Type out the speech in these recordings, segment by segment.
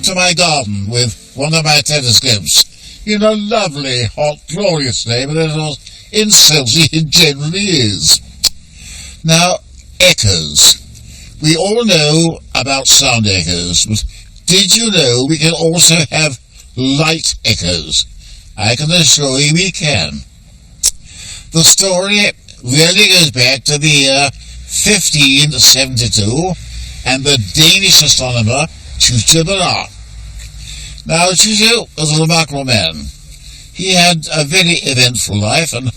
to my garden with one of my telescopes in a lovely, hot, glorious day, but as insulting it generally is. Now, echoes. We all know about sound echoes, but did you know we can also have light echoes? I can assure you we can. The story really goes back to the year 1572 and the Danish astronomer Tycho Brahe. Now, Tycho was a remarkable man. He had a very eventful life, and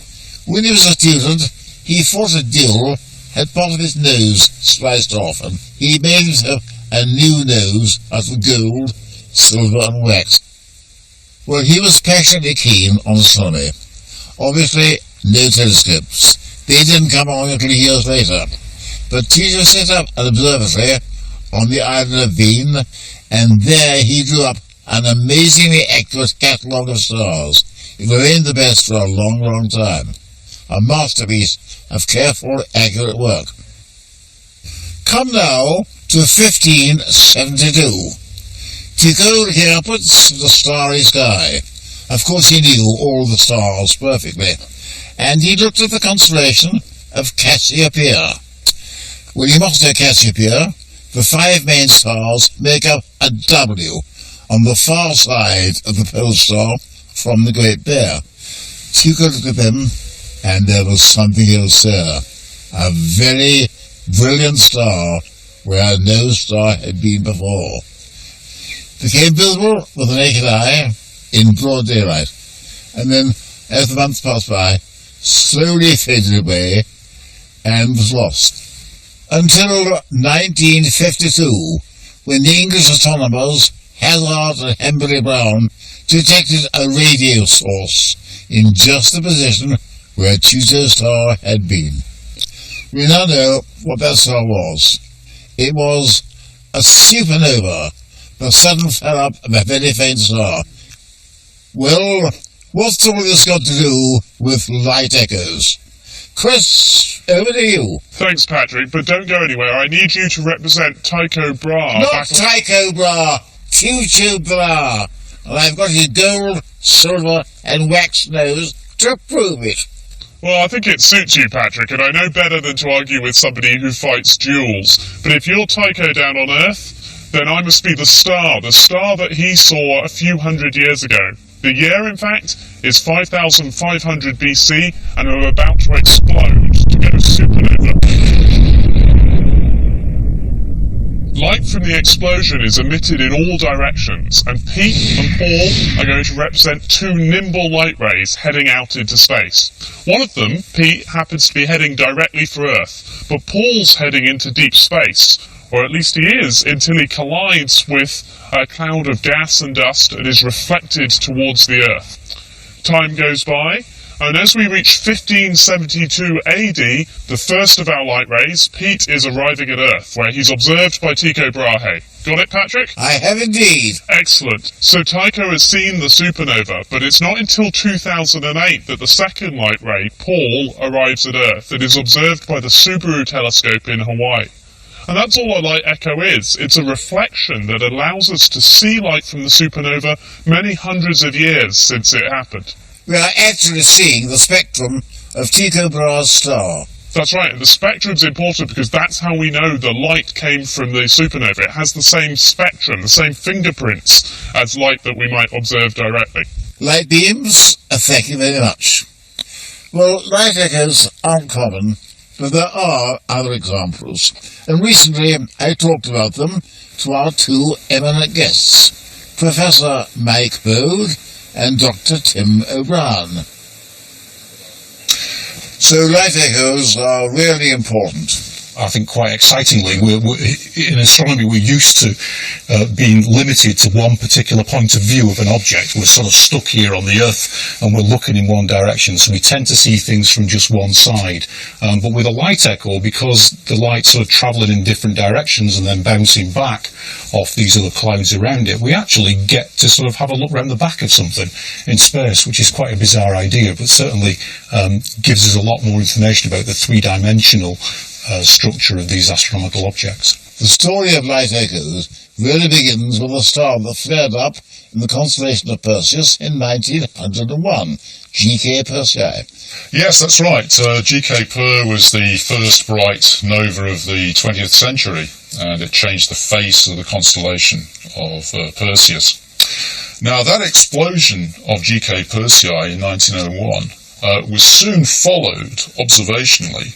when he was a student, he fought a duel, had part of his nose sliced off, and he made himself a new nose out of gold, silver, and wax. Well, he was passionately keen on astronomy. Obviously, no telescopes. They didn't come along until years later. But Tycho set up an observatory on the island of Hven, and there he drew up an amazingly accurate catalogue of stars. It remained the best for a long, long time. A masterpiece of careful, accurate work. Come now to 1572. Tycho interprets the starry sky. Of course he knew all the stars perfectly, and he looked at the constellation of Cassiopeia. Well, you must know Cassiopeia. The 5 main stars make up a W on the far side of the pole star from the Great Bear. Tycho looked at them, and there was something else there. A very brilliant star where no star had been before. It became visible with the naked eye in broad daylight, and then, as the months passed by, slowly faded away and was lost. Until 1952, when the English astronomers Hazard and Hembury Brown detected a radio source in just the position where Tycho's star had been. We now know what that star was. It was a supernova, the sudden flare-up of a very faint star. Well, what's all this got to do with light echoes? Chris, over to you. Thanks, Patrick, but don't go anywhere. I need you to represent Tycho Brahe. Not Tycho Brahe, Tycho Brahe. And I've got his gold, silver, and wax nose to prove it. Well, I think it suits you, Patrick, and I know better than to argue with somebody who fights duels. But if you're Tycho down on Earth, then I must be the star that he saw a few hundred years ago. The year, in fact, is 5500 BC, and we're about to explode to go supernova. Light from the explosion is emitted in all directions, and Pete and Paul are going to represent 2 nimble light rays heading out into space. One of them, Pete, happens to be heading directly for Earth, but Paul's heading into deep space, or at least he is, until he collides with a cloud of gas and dust and is reflected towards the Earth. Time goes by, and as we reach 1572 AD, the first of our light rays, Pete is arriving at Earth, where he's observed by Tycho Brahe. Got it, Patrick? I have indeed. Excellent. So Tycho has seen the supernova, but it's not until 2008 that the second light ray, Paul, arrives at Earth and is observed by the Subaru telescope in Hawaii. And that's all a light echo is. It's a reflection that allows us to see light from the supernova many hundreds of years since it happened. We are actually seeing the spectrum of Tycho Brahe's star. That's right, and the spectrum's important because that's how we know the light came from the supernova. It has the same spectrum, the same fingerprints as light that we might observe directly. Light beams? Thank you very much. Well, light echoes aren't common, but there are other examples, and recently I talked about them to our 2 eminent guests, Professor Mike Bode and Dr. Tim O'Brien. So light echoes are really important. I think quite excitingly, in astronomy we're used to being limited to one particular point of view of an object. We're sort of stuck here on the Earth and we're looking in one direction, so we tend to see things from just one side. But with a light echo, because the light's sort of travelling in different directions and then bouncing back off these other clouds around it, we actually get to sort of have a look around the back of something in space, which is quite a bizarre idea, but certainly gives us a lot more information about the three-dimensional structure of these astronomical objects. The story of light echoes really begins with a star that flared up in the constellation of Perseus in 1901, G.K. Persei. Yes, that's right. G.K. Per was the first bright nova of the 20th century, and it changed the face of the constellation of Perseus. Now, that explosion of G.K. Persei in 1901 was soon followed, observationally,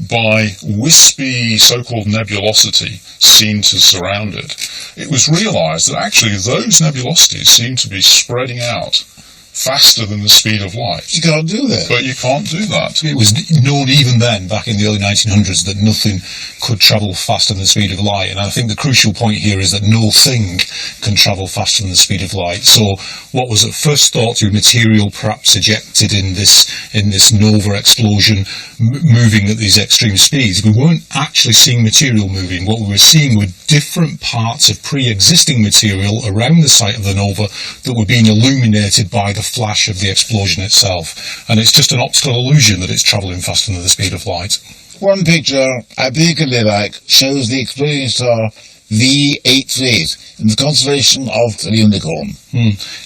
by wispy so-called nebulosity seen to surround it. It was realised that actually those nebulosities seemed to be spreading out faster than the speed of light. You can't do that. But you can't do that. It was known even then, back in the early 1900s, that nothing could travel faster than the speed of light. And I think the crucial point here is that no thing can travel faster than the speed of light. So what was at first thought to be material perhaps ejected in this nova explosion, moving at these extreme speeds, we weren't actually seeing material moving. What we were seeing were different parts of pre-existing material around the site of the nova that were being illuminated by the flash of the explosion itself. And it's just an optical illusion that it's travelling faster than the speed of light. One picture I particularly like shows the exploding star V838 in the constellation of the Unicorn.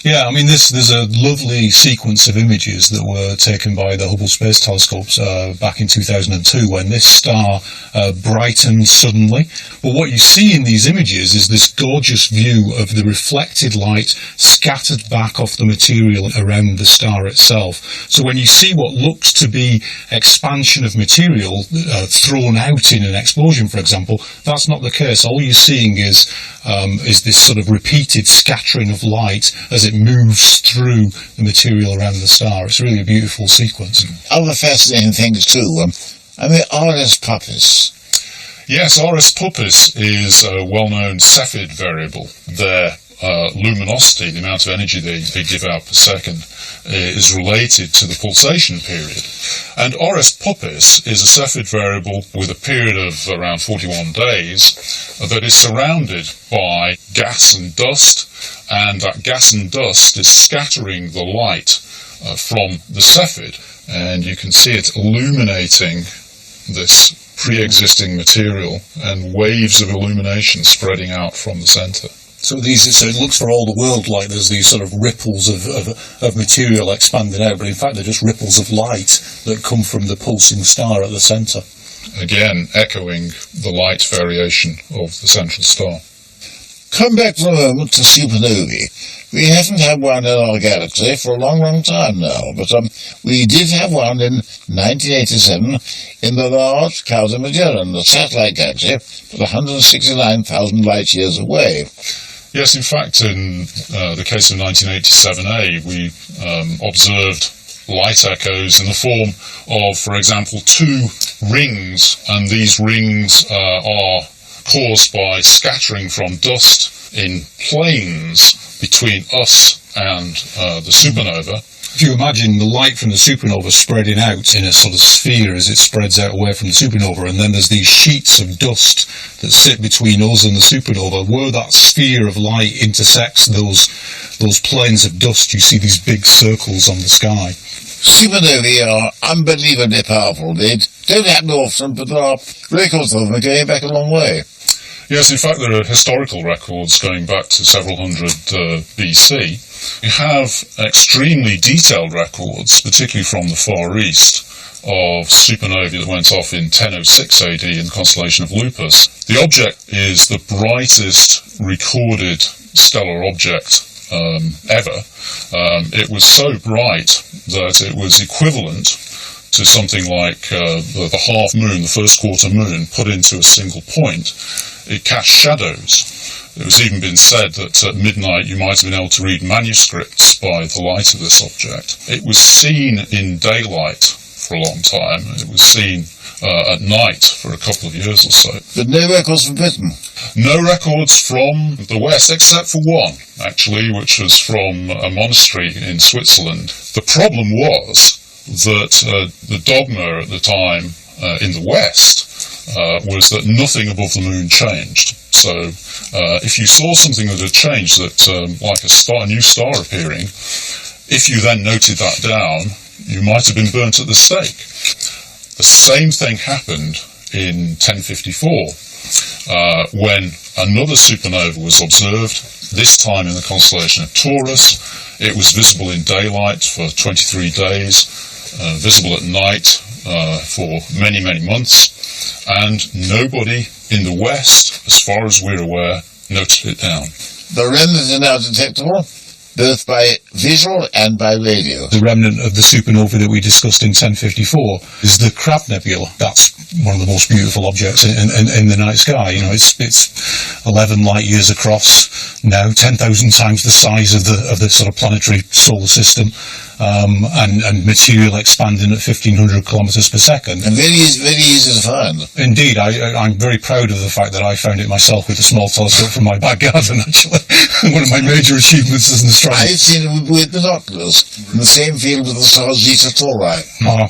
Yeah, I mean, there's a lovely sequence of images that were taken by the Hubble Space Telescopes back in 2002 when this star brightened suddenly. But what you see in these images is this gorgeous view of the reflected light scattered back off the material around the star itself. So when you see what looks to be expansion of material thrown out in an explosion, for example, that's not the case. All you're seeing is this sort of repeated scattering of light as it moves through the material around the star. It's really a beautiful sequence. Other fascinating things too. RS Puppis. Yes, RS Puppis is a well-known Cepheid variable. Their luminosity, the amount of energy they give out per second, is related to the pulsation period. And RS Puppis is a Cepheid variable with a period of around 41 days that is surrounded by gas and dust, and that gas and dust is scattering the light from the Cepheid, and you can see it illuminating this pre-existing material and waves of illumination spreading out from the centre. So it looks for all the world like there's these sort of ripples of material expanding out, but in fact they're just ripples of light that come from the pulsing star at the centre. Again, echoing the light variation of the central star. Come back for a moment to supernovae. We haven't had one in our galaxy for a long, long time now, but we did have one in 1987 in the large Cauda Magellan, the satellite galaxy, but 169,000 light years away. Yes, in fact, in the case of 1987A, we observed light echoes in the form of, for example, two rings, and these rings are caused by scattering from dust in planes between us and the supernova. If you imagine the light from the supernova spreading out in a sort of sphere as it spreads out away from the supernova, and then there's these sheets of dust that sit between us and the supernova, where that sphere of light intersects those planes of dust, you see these big circles on the sky. Supernovae are unbelievably powerful. They don't happen often, but there are records of them going back a long way. Yes, in fact, there are historical records going back to several hundred BC. You have extremely detailed records, particularly from the Far East, of supernovae that went off in 1006 AD in the constellation of Lupus. The object is the brightest recorded stellar object ever. It was so bright that it was equivalent to something like the half moon, the first quarter moon, put into a single point. It cast shadows. It was even been said that at midnight you might have been able to read manuscripts by the light of this object. It was seen in daylight for a long time. It was seen at night for a couple of years or so. But no records from Britain? No records from the West, except for one, actually, which was from a monastery in Switzerland. The problem was that the dogma at the time in the West was that nothing above the moon changed. So if you saw something that had changed, that like a new star appearing, if you then noted that down, you might have been burnt at the stake. The same thing happened in 1054 when another supernova was observed, this time in the constellation of Taurus. It was visible in daylight for 23 days, visible at night for many, many months, and nobody in the West, as far as we're aware, noted it down. The remnants are now detectable, both by visual and by radio. The remnant of the supernova that we discussed in 1054 is the Crab Nebula. That's one of the most beautiful objects in the night sky. You know, it's 11 light years across now, 10,000 times the size of the sort of planetary solar system, and material expanding at 1,500 kilometers per second. And very easy to find. Indeed, I'm very proud of the fact that I found it myself with a small telescope from my back garden, actually. One of my major achievements as an astronomer. I've seen it with binoculars in the same field with the star Zeta Tauri. Oh.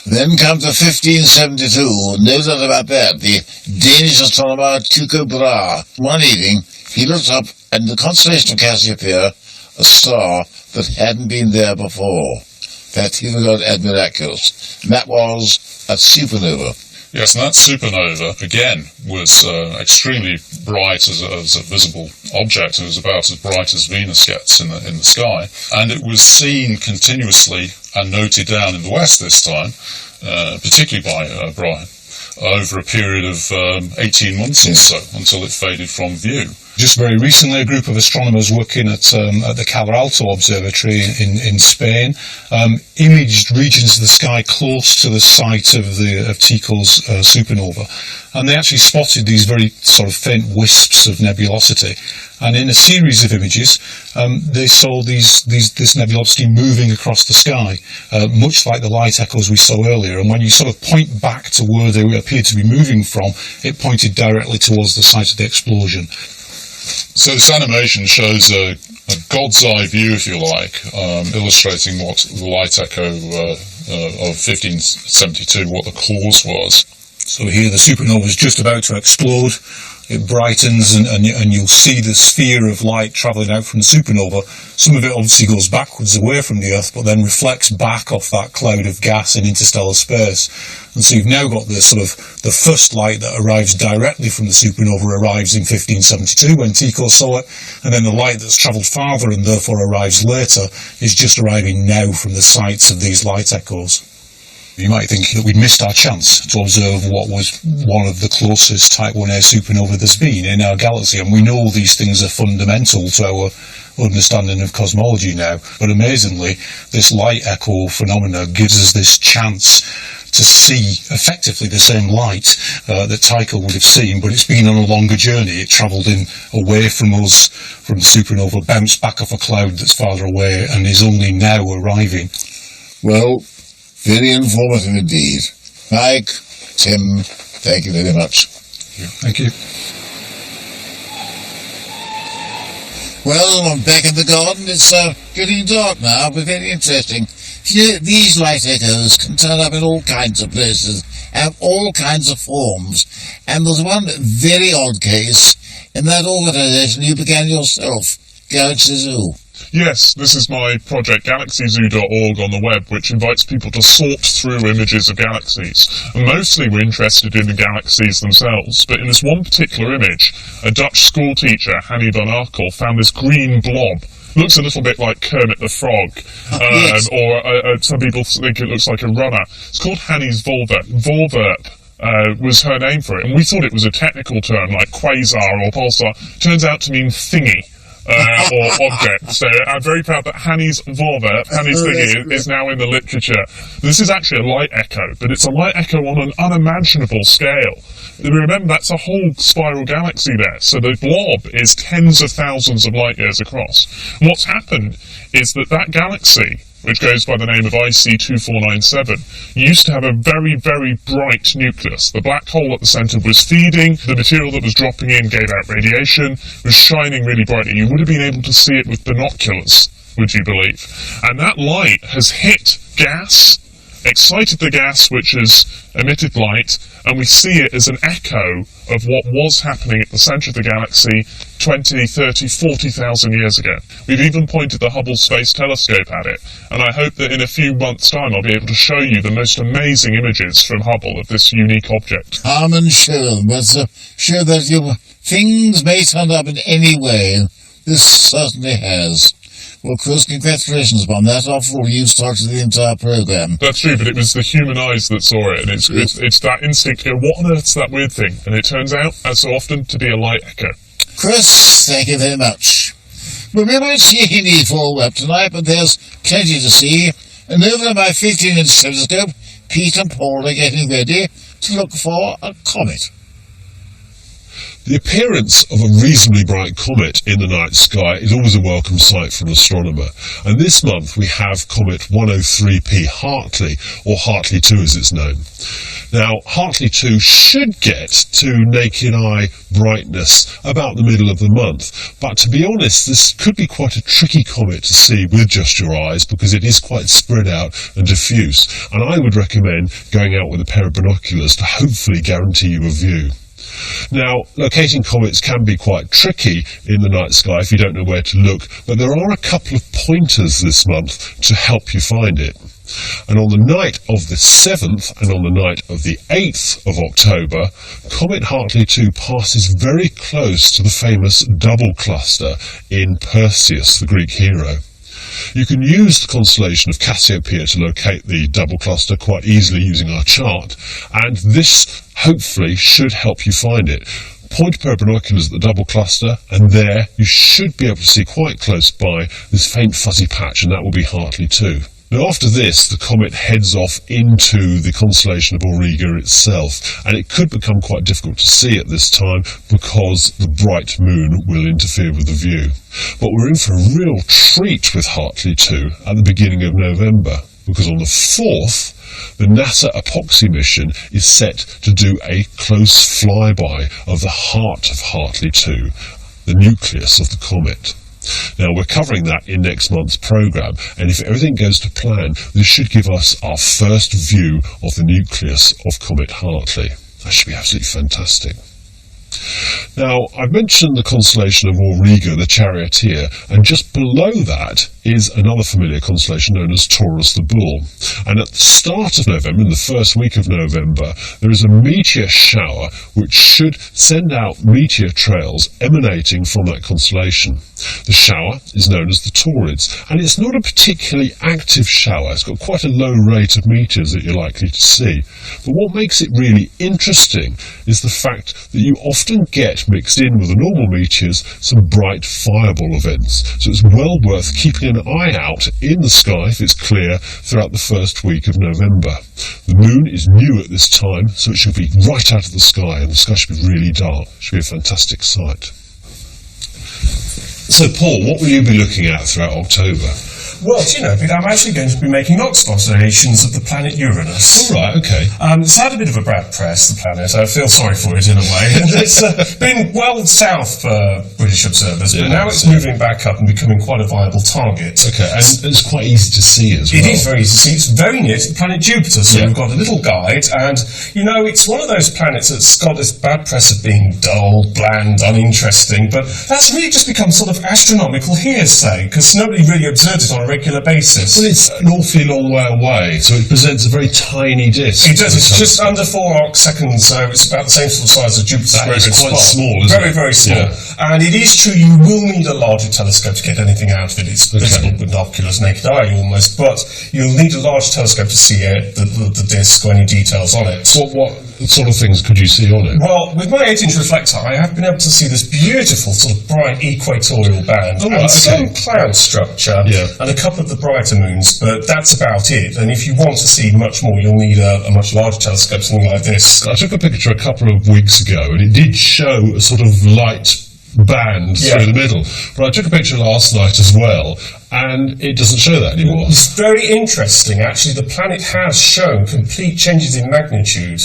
Then comes to 1572, no doubt about that, the Danish astronomer Tycho Brahe. One evening, he looked up in the constellation of Cassiopeia, a star that hadn't been there before. That he regarded as miraculous. And that was a supernova. Yes, and that supernova, again, was extremely bright as a visible object. It was about as bright as Venus gets in the sky. And it was seen continuously and noted down in the West this time, particularly by Brahe, over a period of 18 months or so, until it faded from view. Just very recently, a group of astronomers working at the Calar Alto Observatory in Spain imaged regions of the sky close to the site of Tycho's supernova, and they actually spotted these very sort of faint wisps of nebulosity. And in a series of images, they saw this nebulosity moving across the sky, much like the light echoes we saw earlier. And when you sort of point back to where they appeared to be moving from, it pointed directly towards the site of the explosion. So this animation shows a God's eye view, if you like, illustrating what the light echo of 1572, what the cause was. So here the supernova is just about to explode. It brightens and you'll see the sphere of light travelling out from the supernova. Some of it obviously goes backwards away from the Earth, but then reflects back off that cloud of gas in interstellar space. And so you've now got the first light that arrives directly from the supernova arrives in 1572 when Tycho saw it, and then the light that's travelled farther and therefore arrives later is just arriving now from the sites of these light echoes. You might think that we'd missed our chance to observe what was one of the closest Type 1a supernova there's been in our galaxy, and we know these things are fundamental to our understanding of cosmology now. But amazingly, this light echo phenomena gives us this chance to see effectively the same light that Tycho would have seen, but it's been on a longer journey. It travelled away from us, from the supernova, bounced back off a cloud that's farther away, and is only now arriving. Well, very informative indeed. Mike, Tim, thank you very much. Thank you. Well, I'm back in the garden. It's getting dark now, but very interesting. You know, these light echoes can turn up in all kinds of places, have all kinds of forms. And there's one very odd case in that organisation you began yourself, Galaxy Zoo. Yes, this is my project galaxyzoo.org on the web, which invites people to sort through images of galaxies. And mostly we're interested in the galaxies themselves, but in this one particular image, a Dutch schoolteacher, Hanny van Arkel, found this green blob. Looks a little bit like Kermit the Frog, yes. Or some people think it looks like a runner. It's called Hanny's Volverp. Volverp was her name for it, and we thought it was a technical term like quasar or pulsar. Turns out to mean thingy. Or object. So I'm very proud that Hanny's Volverp, Hanny's thingy, is now in the literature. This is actually a light echo, but it's a light echo on an unimaginable scale. Remember, that's a whole spiral galaxy there, so the blob is tens of thousands of light years across. And what's happened is that galaxy, which goes by the name of IC2497, used to have a very, very bright nucleus. The black hole at the centre was feeding, the material that was dropping in gave out radiation, was shining really brightly. You would have been able to see it with binoculars, would you believe? And that light has hit gas excited the gas which has emitted light, and we see it as an echo of what was happening at the centre of the galaxy 20, 30, 40,000 years ago. We've even pointed the Hubble Space Telescope at it, and I hope that in a few months' time I'll be able to show you the most amazing images from Hubble of this unique object. Come and show them, but show that things may turn up in any way. This certainly has. Well, Chris, congratulations upon that. After all, you started the entire programme. That's true, but it was the human eyes that saw it, and it's that instinct to go, what on earth's that weird thing? And it turns out, as so often, to be a light echo. Chris, thank you very much. Well, we won't see any full web tonight, but there's plenty to see. And over my 15-inch telescope, Pete and Paul are getting ready to look for a comet. The appearance of a reasonably bright comet in the night sky is always a welcome sight for an astronomer, and this month we have comet 103P Hartley, or Hartley 2 as it's known. Now, Hartley 2 should get to naked eye brightness about the middle of the month, but to be honest, this could be quite a tricky comet to see with just your eyes because it is quite spread out and diffuse, and I would recommend going out with a pair of binoculars to hopefully guarantee you a view. Now, locating comets can be quite tricky in the night sky if you don't know where to look, but there are a couple of pointers this month to help you find it. And on the night of the 7th and on the night of the 8th of October, Comet Hartley 2 passes very close to the famous double cluster in Perseus, the Greek hero. You can use the constellation of Cassiopeia to locate the double cluster quite easily using our chart, and this hopefully should help you find it. Point a pair of binoculars at the double cluster, and there you should be able to see quite close by this faint fuzzy patch, and that will be Hartley 2. Now after this, the comet heads off into the constellation of Auriga itself, and it could become quite difficult to see at this time because the bright moon will interfere with the view. But we're in for a real treat with Hartley 2 at the beginning of November, because on the 4th, the NASA Epoxy mission is set to do a close flyby of the heart of Hartley 2, the nucleus of the comet. Now, we're covering that in next month's programme, and if everything goes to plan, this should give us our first view of the nucleus of Comet Hartley. That should be absolutely fantastic. Now, I've mentioned the constellation of Auriga, the charioteer, and just below that is another familiar constellation known as Taurus the Bull. And at the start of November, in the first week of November, there is a meteor shower which should send out meteor trails emanating from that constellation. The shower is known as the Taurids, and it's not a particularly active shower. It's got quite a low rate of meteors that you're likely to see. But what makes it really interesting is the fact that you often get mixed in with the normal meteors some bright fireball events. So it's well worth keeping an eye out in the sky, if it's clear, throughout the first week of November. The moon is new at this time, so it should be right out of the sky, and the sky should be really dark. It should be a fantastic sight. So, Paul, what will you be looking at throughout October? Well, do you know, I'm actually going to be making Oxford observations of the planet Uranus. All right, okay. It's had a bit of a bad press, the planet. I feel sorry for it in a way. And it's been well south for British observers, but now it's moving back up and becoming quite a viable target. Okay, and it's quite easy to see as well. It is very easy to see. It's very near to the planet Jupiter, so we've got a little guide, and, you know, it's one of those planets that's got this bad press of being dull, bland, uninteresting, but that's really just become sort of astronomical hearsay, because nobody really observes it on a regular basis. Well, it's an awfully long way away, so it presents a very tiny disk. It does. It's just under 4 arc seconds, so it's about the same sort of size as Jupiter's That is quite small, isn't very, it? very small. Yeah. And it is true, you will need a larger telescope to get anything out of it. It's visible with binoculars, naked eye almost, but you'll need a large telescope to see it, the disk or any details on it. What sort of things could you see on it? Well, with my 8-inch reflector, I have been able to see this beautiful sort of bright equatorial band and some cloud structure and a couple of the brighter moons, but that's about it. And if you want to see much more, you'll need a much larger telescope, something like this. I took a picture a couple of weeks ago, and it did show a sort of light band through the middle. But I took a picture last night as well, and it doesn't show that anymore. It's very interesting, actually. The planet has shown complete changes in magnitude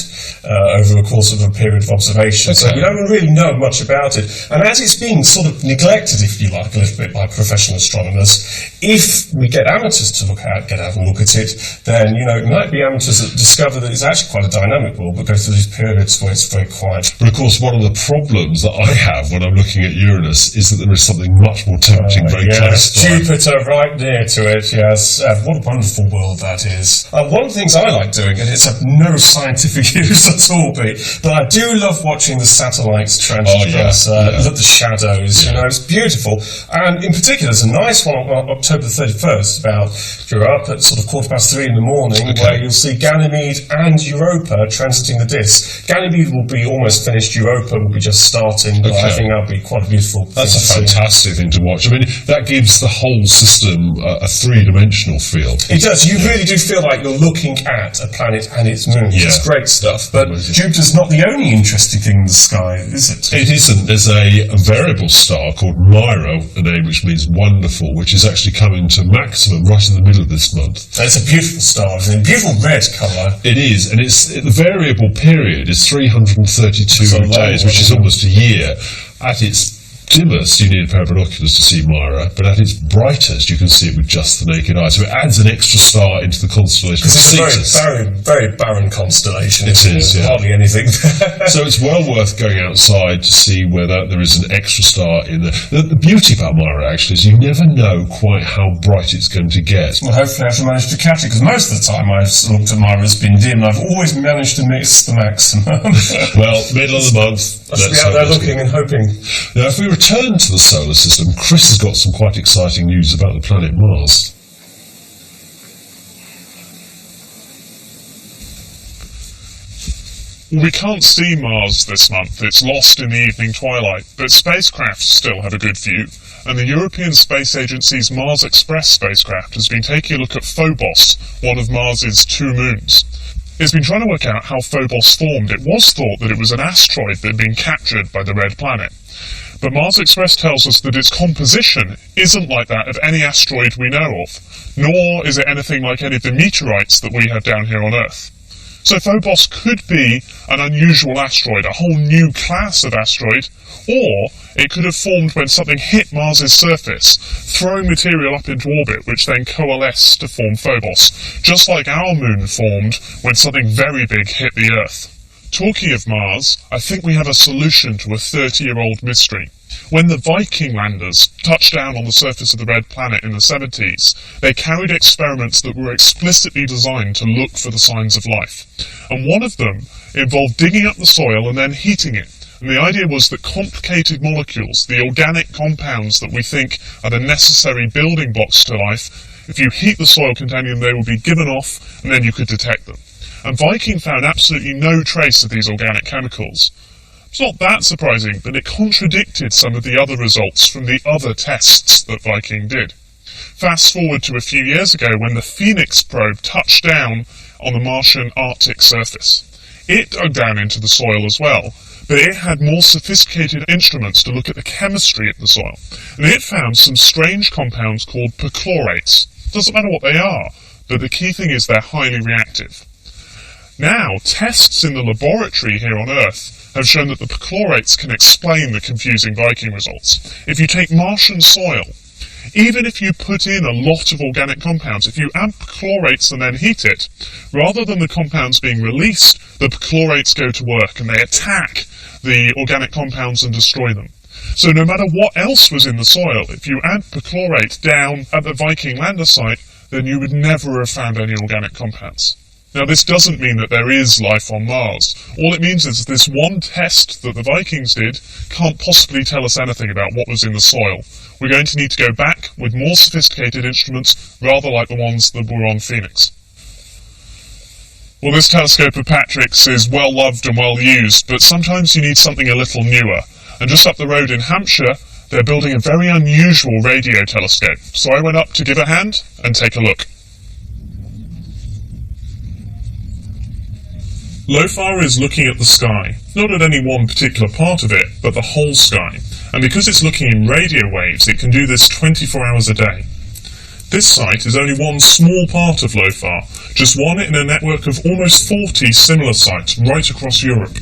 over the course of a period of observation. So we don't really know much about it. And as it's being sort of neglected, if you like, a little bit by professional astronomers, if we get amateurs to get out and look at it, then, it might be amateurs that discover that it's actually quite a dynamic world, but go through these periods where it's very quiet. But of course, one of the problems that I have when I'm looking at Uranus is that there is something much more tempting very close by. Jupiter right near to it, yes. What a wonderful world that is. One of the things I like doing, and it's of no scientific use at all, Pete, but I do love watching the satellites transgress, look at the shadows, it's beautiful. And in particular, there's a nice one on October 31st, if you're up at sort of 3:15 in the morning, where you'll see Ganymede and Europa transiting the disk. Ganymede will be almost finished, Europa will be just starting, but I think that'll be quite a beautiful thing. That's a fantastic thing to watch. I mean, that gives the whole system a three-dimensional feel. It does. You really do feel like you're looking at a planet and its moons. Yeah. It's great stuff. But Jupiter's not the only interesting thing in the sky, is it? It isn't. There's a variable star called Mira, a name which means wonderful, which is actually coming to maximum right in the middle of this month. It's a beautiful star. It's a beautiful red colour. It is, and the variable period is 332 days, which is almost a year. At its dimmest, you need a pair of binoculars to see Mira, but at its brightest, you can see it with just the naked eye. So it adds an extra star into the constellation. Because it's a very, very barren constellation. It is, yeah. Hardly anything. So it's well worth going outside to see whether there is an extra star in there. The beauty about Mira, actually, is you never know quite how bright it's going to get. Well, hopefully I shall manage to catch it, because most of the time I've looked at Mira, it's been dim, and I've always managed to miss the maximum. Well, middle of the month. I should be out there looking and hoping. Now, if we return to the solar system, Chris has got some quite exciting news about the planet Mars. We can't see Mars this month, it's lost in the evening twilight, but spacecraft still have a good view, and the European Space Agency's Mars Express spacecraft has been taking a look at Phobos, one of Mars's 2 moons. It's been trying to work out how Phobos formed. It was thought that it was an asteroid that had been captured by the red planet. But Mars Express tells us that its composition isn't like that of any asteroid we know of, nor is it anything like any of the meteorites that we have down here on Earth. So Phobos could be an unusual asteroid, a whole new class of asteroid, or it could have formed when something hit Mars's surface, throwing material up into orbit, which then coalesced to form Phobos, just like our moon formed when something very big hit the Earth. Talking of Mars, I think we have a solution to a 30-year-old mystery. When the Viking landers touched down on the surface of the red planet in the 70s, they carried experiments that were explicitly designed to look for the signs of life. And one of them involved digging up the soil and then heating it. And the idea was that complicated molecules, the organic compounds that we think are the necessary building blocks to life, if you heat the soil containing them, they will be given off, and then you could detect them. And Viking found absolutely no trace of these organic chemicals. It's not that surprising, but it contradicted some of the other results from the other tests that Viking did. Fast forward to a few years ago when the Phoenix probe touched down on the Martian Arctic surface. It dug down into the soil as well, but it had more sophisticated instruments to look at the chemistry of the soil, and it found some strange compounds called perchlorates. Doesn't matter what they are, but the key thing is they're highly reactive. Now, tests in the laboratory here on Earth have shown that the perchlorates can explain the confusing Viking results. If you take Martian soil, even if you put in a lot of organic compounds, if you add perchlorates and then heat it, rather than the compounds being released, the perchlorates go to work and they attack the organic compounds and destroy them. So no matter what else was in the soil, if you add perchlorate down at the Viking lander site, then you would never have found any organic compounds. Now, this doesn't mean that there is life on Mars. All it means is this one test that the Vikings did can't possibly tell us anything about what was in the soil. We're going to need to go back with more sophisticated instruments, rather like the ones that were on Phoenix. Well, this telescope of Patrick's is well loved and well used, but sometimes you need something a little newer. And just up the road in Hampshire, they're building a very unusual radio telescope. So I went up to give a hand and take a look. LOFAR is looking at the sky, not at any one particular part of it, but the whole sky. And because it's looking in radio waves, it can do this 24 hours a day. This site is only one small part of LOFAR, just one in a network of almost 40 similar sites right across Europe.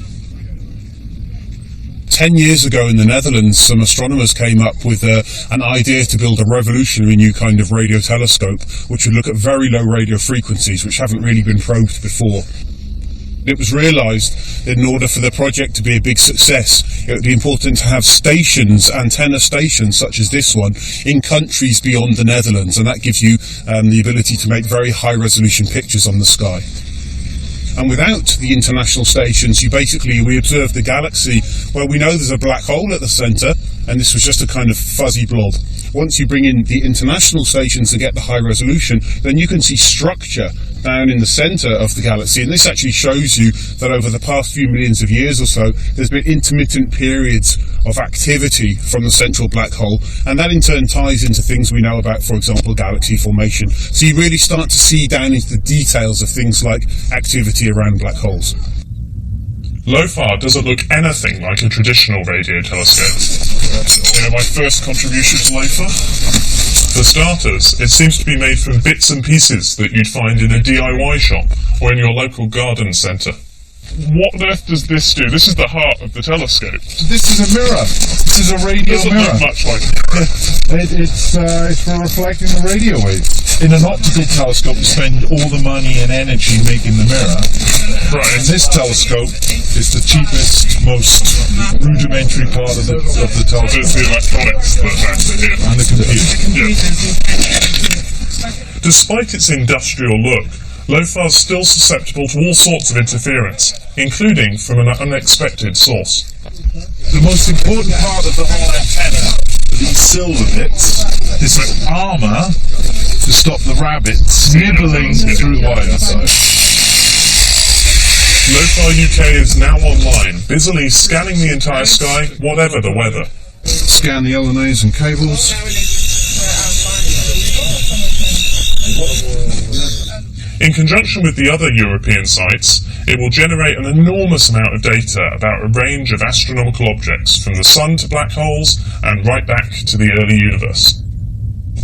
10 years ago in the Netherlands, some astronomers came up with an idea to build a revolutionary new kind of radio telescope, which would look at very low radio frequencies, which haven't really been probed before. It was realised that in order for the project to be a big success, it would be important to have stations, antenna stations such as this one, in countries beyond the Netherlands, and that gives you the ability to make very high resolution pictures on the sky. And without the international stations, we observe the galaxy where we know there's a black hole at the centre, and this was just a kind of fuzzy blob. Once you bring in the international stations to get the high resolution, then you can see structure down in the centre of the galaxy, and this actually shows you that over the past few millions of years or so, there's been intermittent periods of activity from the central black hole, and that in turn ties into things we know about, for example, galaxy formation. So you really start to see down into the details of things like activity around black holes. LOFAR doesn't look anything like a traditional radio telescope. My first contribution to LOFAR? For starters, it seems to be made from bits and pieces that you'd find in a DIY shop or in your local garden centre. What on earth does this do? This is the heart of the telescope. This is a mirror. This is a radio Doesn't mirror. look much like a mirror. It's for reflecting the radio waves. In an optical telescope, you spend all the money and energy making the mirror. Right. And this telescope is the cheapest, most rudimentary part of the telescope. It's the electronics that matter here. And the computer. Yeah. Despite its industrial look, LOFAR is still susceptible to all sorts of interference, including from an unexpected source. The most important part of the whole antenna are these silver bits. This is armour to stop the rabbits nibbling through the wires. LOFAR UK is now online, busily scanning the entire sky, whatever the weather. Scan the LNAs and cables. In conjunction with the other European sites, it will generate an enormous amount of data about a range of astronomical objects, from the Sun to black holes, and right back to the early universe.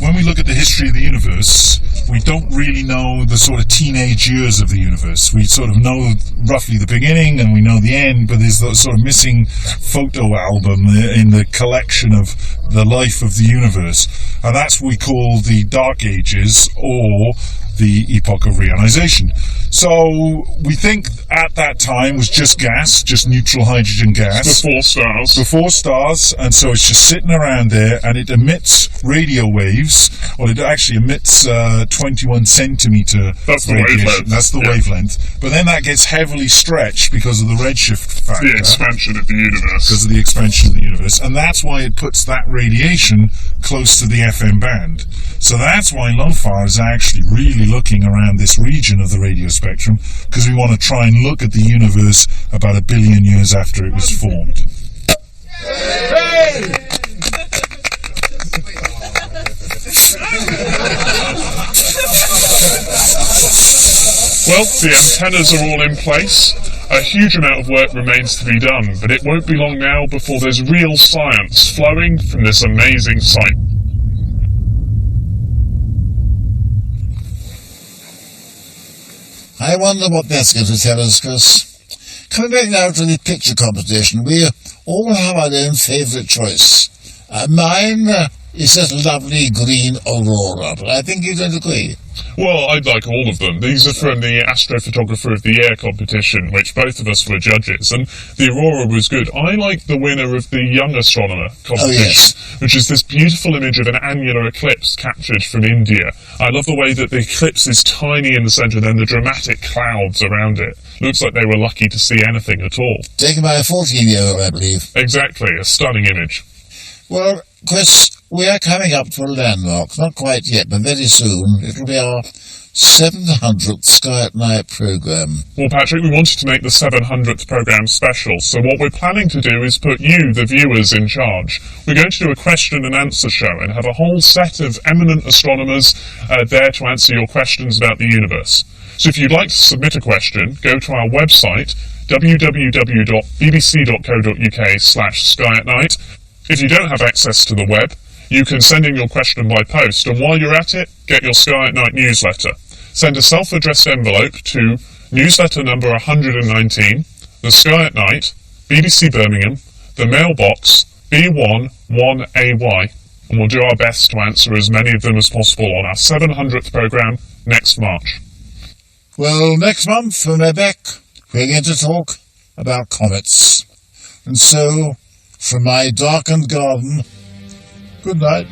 When we look at the history of the universe, we don't really know the sort of teenage years of the universe. We sort of know roughly the beginning and we know the end, but there's the sort of missing photo album in the collection of the life of the universe. And that's what we call the Dark Ages, or the epoch of reionization. So we think at that time was just gas, just neutral hydrogen gas. Before stars, and so it's just sitting around there, and it emits radio waves. Well, it actually emits 21 centimeter That's the radiation. wavelength. That's the wavelength. But then that gets heavily stretched because of the redshift factor. The expansion of the universe. Because of the expansion of the universe. And that's why it puts that radiation close to the FM band. So that's why LOFAR is actually really looking around this region of the radio spectrum, because we want to try and look at the universe about 1 billion years after it was formed. Well, the antennas are all in place. A huge amount of work remains to be done, but it won't be long now before there's real science flowing from this amazing site. I wonder what that's going to tell us, Chris. Coming back now to the picture competition, we all have our own favourite choice. Mine is that lovely green aurora, but I think you don't agree. Well, I'd like all of them. These are from the Astrophotographer of the Year competition, which both of us were judges, and the aurora was good. I like the winner of the Young Astronomer competition, which is this beautiful image of an annular eclipse captured from India. I love the way that the eclipse is tiny in the centre, and then the dramatic clouds around it. Looks like they were lucky to see anything at all. Taken by a 14-year-old, I believe. Exactly, a stunning image. Well, Chris, we are coming up to a landmark. Not quite yet, but very soon. It'll be our 700th Sky at Night programme. Well, Patrick, we wanted to make the 700th programme special, so what we're planning to do is put you, the viewers, in charge. We're going to do a question and answer show and have a whole set of eminent astronomers there to answer your questions about the universe. So if you'd like to submit a question, go to our website, www.bbc.co.uk/skyatnight. If you don't have access to the web, you can send in your question by post, and while you're at it, get your Sky at Night newsletter. Send a self-addressed envelope to newsletter number 119, The Sky at Night, BBC Birmingham, the mailbox B11AY, and we'll do our best to answer as many of them as possible on our 700th programme next March. Well, next month when we're back, we're going to talk about comets. And so, from my darkened garden, good night.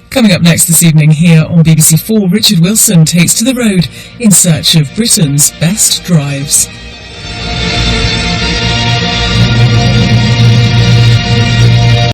Coming up next this evening here on BBC4, Richard Wilson takes to the road in search of Britain's best drives.